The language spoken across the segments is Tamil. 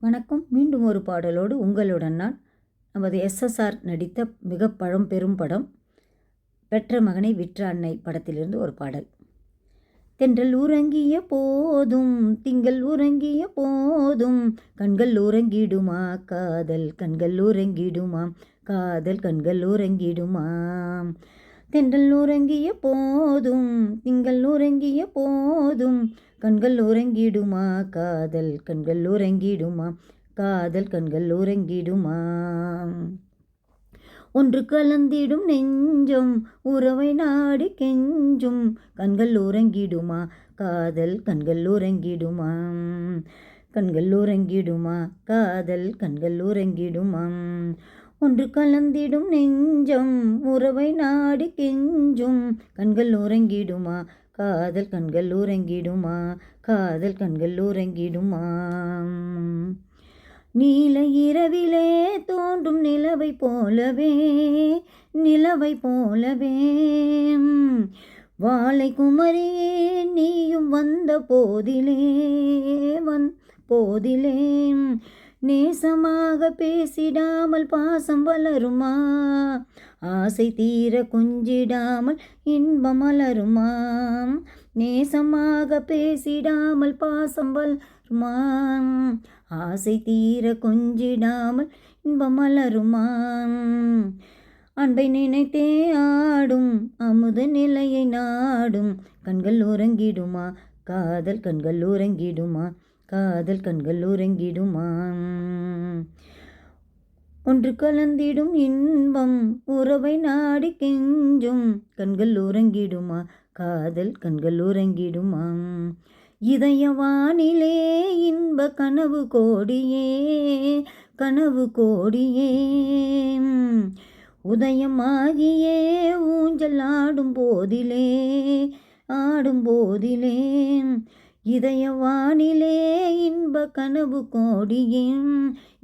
வணக்கம். மீண்டும் ஒரு பாடலோடு உங்களுடன் நான். நமது எஸ்எஸ்ஆர் நடித்த மிக பழம்பெரும் படம் பெற்ற மகனை விற்ற அன்னை படத்திலிருந்து ஒரு பாடல். தென்றல் உறங்கிய போதும் திங்கள் உறங்கிய போதும் கண்கள் உறங்கிடுமா காதல் கண்கள் உறங்கிடுமா காதல் கண்கள் உறங்கிடுமா. தென்றல் உறங்கிய போதும் திங்கள் உறங்கிய போதும் கண்கள் உறங்கிடுமா காதல் கண்கள் உறங்கிடுமா காதல் கண்கள் உறங்கிடுமா. ஒன்று கலந்திடும் நெஞ்சம் உறவை நாடி கெஞ்சும் கண்கள் உறங்கிடுமா காதல் கண்கள் உறங்கிடுமா கண்கள் உறங்கிடுமா காதல் கண்கள் உறங்கிடுமா. ஒன்று கலந்திடும் நெஞ்சம் உறவை நாடி கெஞ்சும் கண்கள் உறங்கிடுமா காதல் கண்கள் உறங்கிடுமா காதல் கண்கள் உறங்கிடுமா. நீல இரவிலே தோன்றும் நிலவை போலவே நிலவை போலவே வாழை குமரியே நீயும் வந்த போதிலே போதிலே நேசமாக பேசிடாமல் பாசம் வளருமா ஆசை தீர கொஞ்சிடாமல் இன்பம் மலருமா. நேசமாக பேசிடாமல் பாசம் வளருமா ஆசை தீர கொஞ்சிடாமல் இன்பம் மலருமா. அன்பை நினைத்தே ஆடும் அமுத நிலையை நாடும் கண்கள் உறங்கிடுமா காதல் கண்கள் உறங்கிடுமா காதல் கண்கள் உறங்கிடுமா. ஒன்று கலந்திடும் இன்பம் உறவை நாடி கெஞ்சும் கண்கள் உறங்கிடுமா காதல் கண்கள் உறங்கிடுமா. இதயவானிலே இன்ப கனவு கோடியே கனவு கோடியே உதயமாகியே ஊஞ்சல் ஆடும் போதிலே இதயவானிலே இன்ப கனவு கோடியே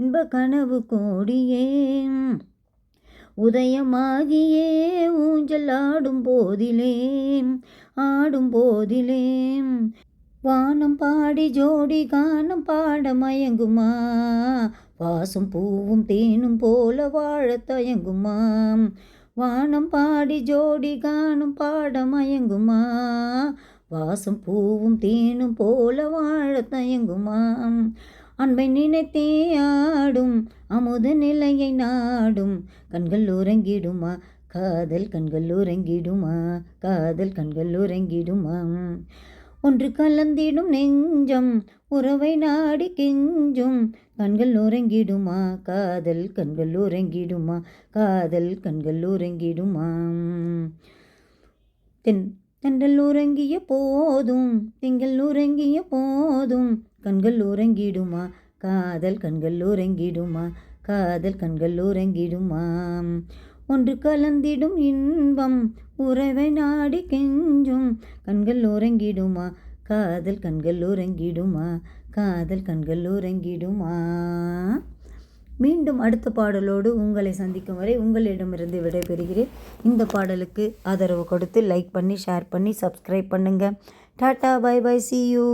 இன்ப கனவு கோடியே உதயமாகியே ஊஞ்சல் ஆடும் போதிலே வானம் பாடி ஜோடி கானம் பாட மயங்குமா வாசம் பூவும் தேனும் போல வாழ தயங்குமா. வானம் பாடி ஜோடி கானம் பாட மயங்குமா வாசம் பூவும் தேனும் போல வாழ தயங்குமா. அன்பை நினைத்தே ஆடும் அமுத நிலையை நாடும் கண்கள் உறங்கிடுமா காதல் கண்கள் உறங்கிடுமா காதல் கண்கள் உறங்கிடுமா. ஒன்று கலந்திடும் நெஞ்சம் உறவை நாடி கெஞ்சும் கண்கள் உறங்கிடுமா காதல் கண்கள் உறங்கிடுமா காதல் கண்கள் உறங்கிடுமா. தென்றல் உறங்கிய போதும் திங்கள் உறங்கிய போதும் கண்கள் உறங்கிடுமா காதல் கண்கள் உறங்கிடுமா காதல் கண்கள் உறங்கிடுமா. ஒன்று கலந்திடும் இன்பம் உறவை நாடி கெஞ்சும் கண்கள் உறங்கிடுமா காதல் கண்கள் உறங்கிடுமா காதல் கண்கள் உறங்கிடுமா. மீண்டும் அடுத்த பாடலோடு உங்களை சந்திக்கும் வரை உங்களிடமிருந்து விடைபெறுகிறேன். இந்த பாடலுக்கு ஆதரவு கொடுத்து லைக் பண்ணி ஷேர் பண்ணி சப்ஸ்கிரைப் பண்ணுங்கள். Tata bye bye, see you.